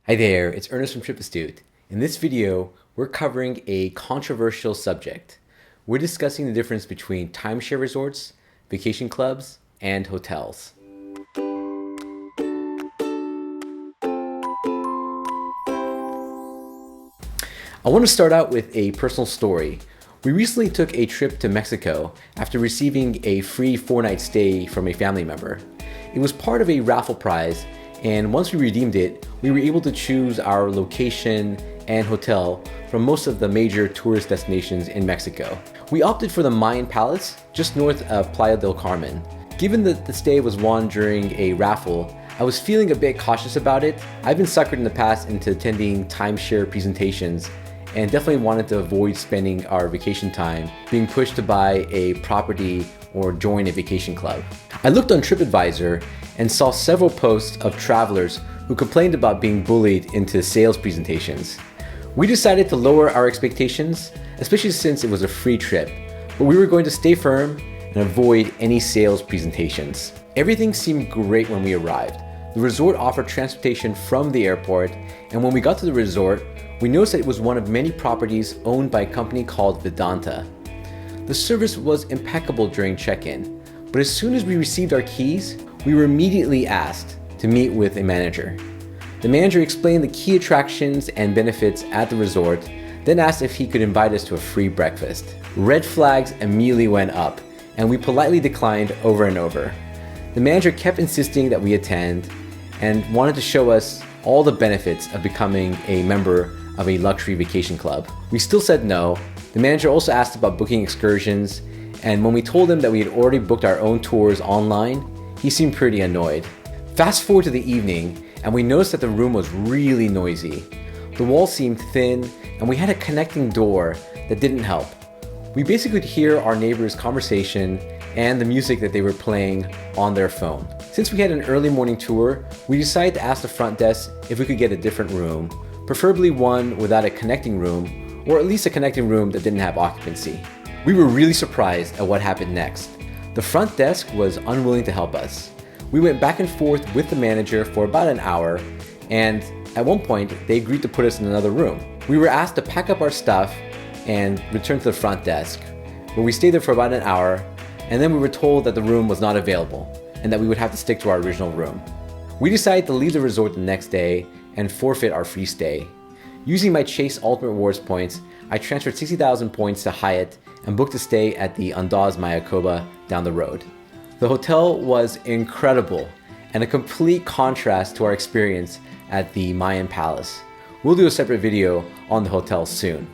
Hi there, it's Ernest from Trip Astute. In this video, we're covering a controversial subject. We're discussing the difference between timeshare resorts, vacation clubs, and hotels. I want to start out with a personal story. We recently took a trip to Mexico after receiving a free 4-night stay from a family member. It was part of a raffle prize, and once we redeemed it, we were able to choose our location and hotel from most of the major tourist destinations in Mexico. We opted for the Mayan Palace, just north of Playa del Carmen. Given that the stay was won during a raffle, I was feeling a bit cautious about it. I've been suckered in the past into attending timeshare presentations and definitely wanted to avoid spending our vacation time being pushed to buy a property or join a vacation club. I looked on TripAdvisor and saw several posts of travelers who complained about being bullied into sales presentations. We decided to lower our expectations, especially since it was a free trip, but we were going to stay firm and avoid any sales presentations. Everything seemed great when we arrived. The resort offered transportation from the airport, and when we got to the resort, we noticed that it was one of many properties owned by a company called Vedanta. The service was impeccable during check-in, but as soon as we received our keys, we were immediately asked to meet with a manager. The manager explained the key attractions and benefits at the resort, then asked if he could invite us to a free breakfast. Red flags immediately went up, and we politely declined over and over. The manager kept insisting that we attend and wanted to show us all the benefits of becoming a member of a luxury vacation club. We still said no. The manager also asked about booking excursions, and when we told him that we had already booked our own tours online, he seemed pretty annoyed. Fast forward to the evening, and we noticed that the room was really noisy. The walls seemed thin, and we had a connecting door that didn't help. We basically could hear our neighbors' conversation and the music that they were playing on their phone. Since we had an early morning tour, we decided to ask the front desk if we could get a different room, preferably one without a connecting room, or at least a connecting room that didn't have occupancy. We were really surprised at what happened next. The front desk was unwilling to help us. We went back and forth with the manager for about an hour, and at one point, they agreed to put us in another room. We were asked to pack up our stuff and return to the front desk, where we stayed there for about an hour, and then we were told that the room was not available and that we would have to stick to our original room. We decided to leave the resort the next day and forfeit our free stay. Using my Chase Ultimate Rewards points, I transferred 60,000 points to Hyatt and booked a stay at the Andaz Mayakoba down the road. The hotel was incredible and a complete contrast to our experience at the Mayan Palace. We'll do a separate video on the hotel soon.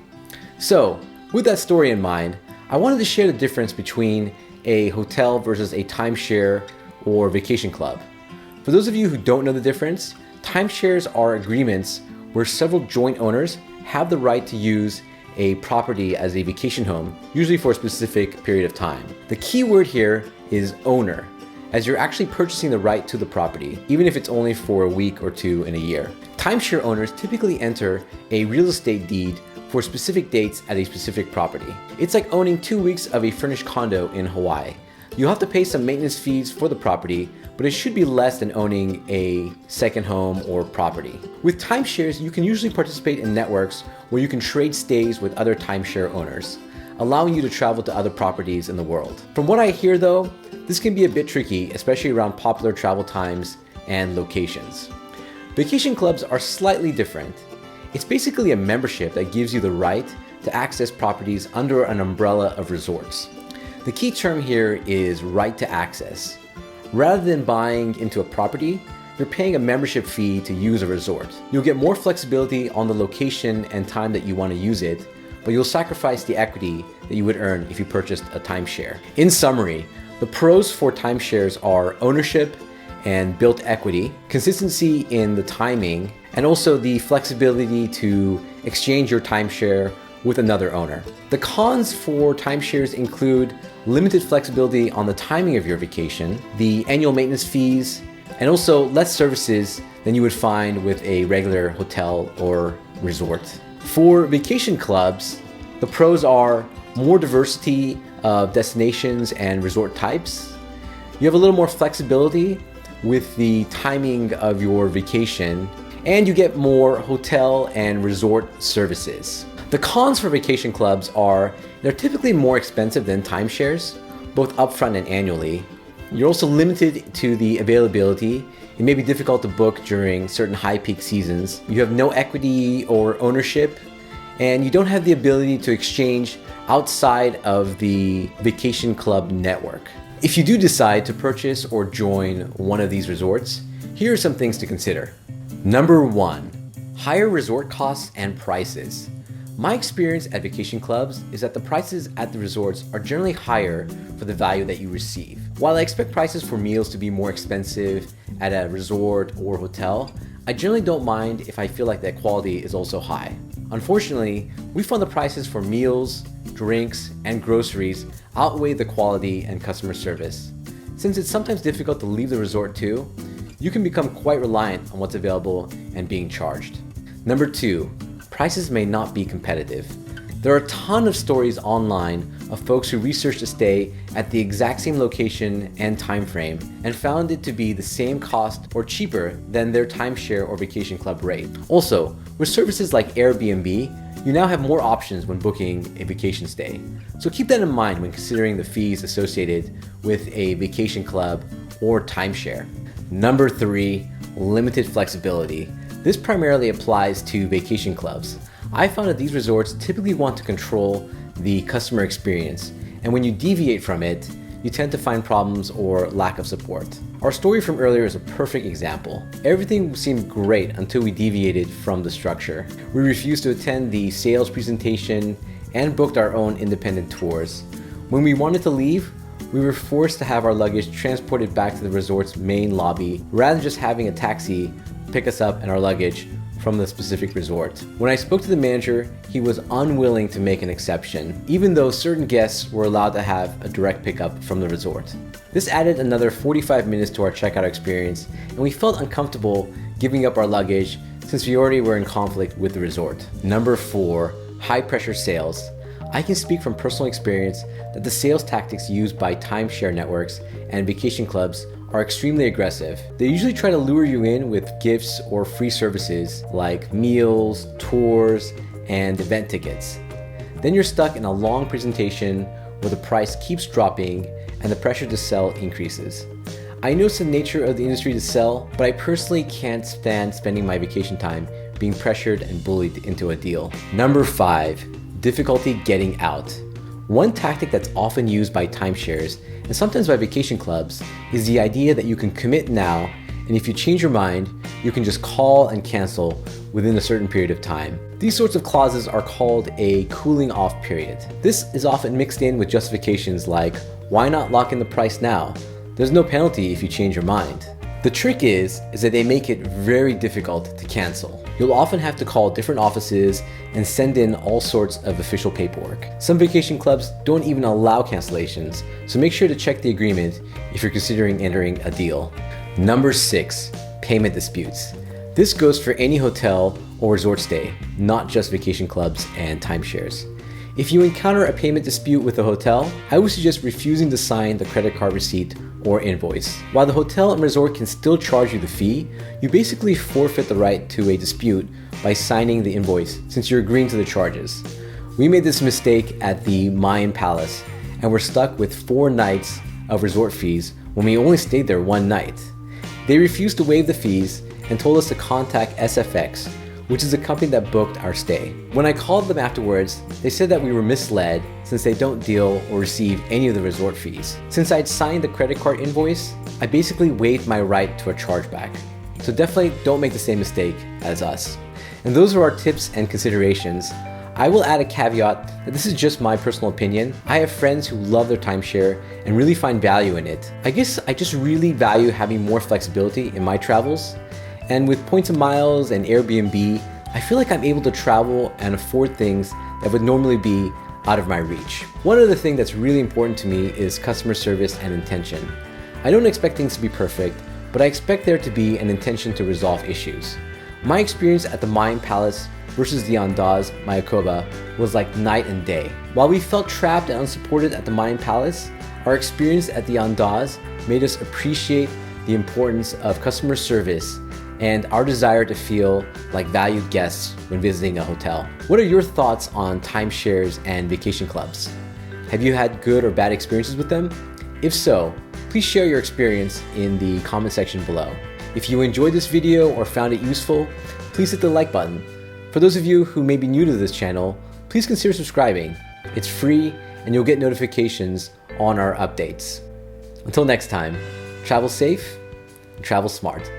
So, with that story in mind, I wanted to share the difference between a hotel versus a timeshare or vacation club. For those of you who don't know the difference, timeshares are agreements where several joint owners have the right to use a property as a vacation home, usually for a specific period of time. The key word here is owner, as you're actually purchasing the right to the property, even if it's only for a week or two in a year. Timeshare owners typically enter a real estate deed for specific dates at a specific property. It's like owning 2 weeks of a furnished condo in Hawaii. You'll have to pay some maintenance fees for the property, but it should be less than owning a second home or property. With timeshares, you can usually participate in networks where you can trade stays with other timeshare owners, allowing you to travel to other properties in the world. From what I hear though, this can be a bit tricky, especially around popular travel times and locations. Vacation clubs are slightly different. It's basically a membership that gives you the right to access properties under an umbrella of resorts. The key term here is right to access. Rather than buying into a property, you're paying a membership fee to use a resort. You'll get more flexibility on the location and time that you want to use it, but you'll sacrifice the equity that you would earn if you purchased a timeshare. In summary, the pros for timeshares are ownership and built equity, consistency in the timing, and also the flexibility to exchange your timeshare with another owner. The cons for timeshares include limited flexibility on the timing of your vacation, the annual maintenance fees, and also less services than you would find with a regular hotel or resort. For vacation clubs, the pros are more diversity of destinations and resort types. You have a little more flexibility with the timing of your vacation, and you get more hotel and resort services. The cons for vacation clubs are they're typically more expensive than timeshares, both upfront and annually. You're also limited to the availability. It may be difficult to book during certain high peak seasons. You have no equity or ownership, and you don't have the ability to exchange outside of the vacation club network. If you do decide to purchase or join one of these resorts, here are some things to consider. Number 1, higher resort costs and prices. My experience at vacation clubs is that the prices at the resorts are generally higher for the value that you receive. While I expect prices for meals to be more expensive at a resort or hotel, I generally don't mind if I feel like that quality is also high. Unfortunately, we found the prices for meals, drinks, and groceries outweigh the quality and customer service. Since it's sometimes difficult to leave the resort too, you can become quite reliant on what's available and being charged. Number 2, prices may not be competitive. There are a ton of stories online of folks who researched a stay at the exact same location and time frame and found it to be the same cost or cheaper than their timeshare or vacation club rate. Also, with services like Airbnb, you now have more options when booking a vacation stay. So keep that in mind when considering the fees associated with a vacation club or timeshare. Number 3, limited flexibility. This primarily applies to vacation clubs. I found that these resorts typically want to control the customer experience, and when you deviate from it, you tend to find problems or lack of support. Our story from earlier is a perfect example. Everything seemed great until we deviated from the structure. We refused to attend the sales presentation and booked our own independent tours. When we wanted to leave, we were forced to have our luggage transported back to the resort's main lobby rather than just having a taxi pick us up and our luggage from the specific resort. When I spoke to the manager, he was unwilling to make an exception, even though certain guests were allowed to have a direct pickup from the resort. This added another 45 minutes to our checkout experience, and we felt uncomfortable giving up our luggage since we already were in conflict with the resort. Number 4, high pressure sales. I can speak from personal experience that the sales tactics used by timeshare networks and vacation clubs are extremely aggressive. They usually try to lure you in with gifts or free services like meals, tours, and event tickets. Then you're stuck in a long presentation where the price keeps dropping and the pressure to sell increases. I know it's the nature of the industry to sell, but I personally can't stand spending my vacation time being pressured and bullied into a deal. Number 5, difficulty getting out. One tactic that's often used by timeshares and sometimes by vacation clubs is the idea that you can commit now, and if you change your mind, you can just call and cancel within a certain period of time. These sorts of clauses are called a cooling off period. This is often mixed in with justifications like, why not lock in the price now? There's no penalty if you change your mind. The trick is that they make it very difficult to cancel. You'll often have to call different offices and send in all sorts of official paperwork. Some vacation clubs don't even allow cancellations, so make sure to check the agreement if you're considering entering a deal. Number 6, payment disputes. This goes for any hotel or resort stay, not just vacation clubs and timeshares. If you encounter a payment dispute with a hotel, I would suggest refusing to sign the credit card receipt or invoice. While the hotel and resort can still charge you the fee, you basically forfeit the right to a dispute by signing the invoice since you're agreeing to the charges. We made this mistake at the Mayan Palace and were stuck with 4 nights of resort fees when we only stayed there 1 night. They refused to waive the fees and told us to contact SFX, which is the company that booked our stay. When I called them afterwards, they said that we were misled since they don't deal or receive any of the resort fees. Since I'd signed the credit card invoice, I basically waived my right to a chargeback. So definitely don't make the same mistake as us. And those are our tips and considerations. I will add a caveat that this is just my personal opinion. I have friends who love their timeshare and really find value in it. I guess I just really value having more flexibility in my travels. And with points and miles and Airbnb, I feel like I'm able to travel and afford things that would normally be out of my reach. One other thing that's really important to me is customer service and intention. I don't expect things to be perfect, but I expect there to be an intention to resolve issues. My experience at the Mayan Palace versus the Andaz Mayakoba was like night and day. While we felt trapped and unsupported at the Mayan Palace, our experience at the Andaz made us appreciate the importance of customer service and our desire to feel like valued guests when visiting a hotel. What are your thoughts on timeshares and vacation clubs? Have you had good or bad experiences with them? If so, please share your experience in the comment section below. If you enjoyed this video or found it useful, please hit the like button. For those of you who may be new to this channel, please consider subscribing. It's free and you'll get notifications on our updates. Until next time, travel safe and travel smart.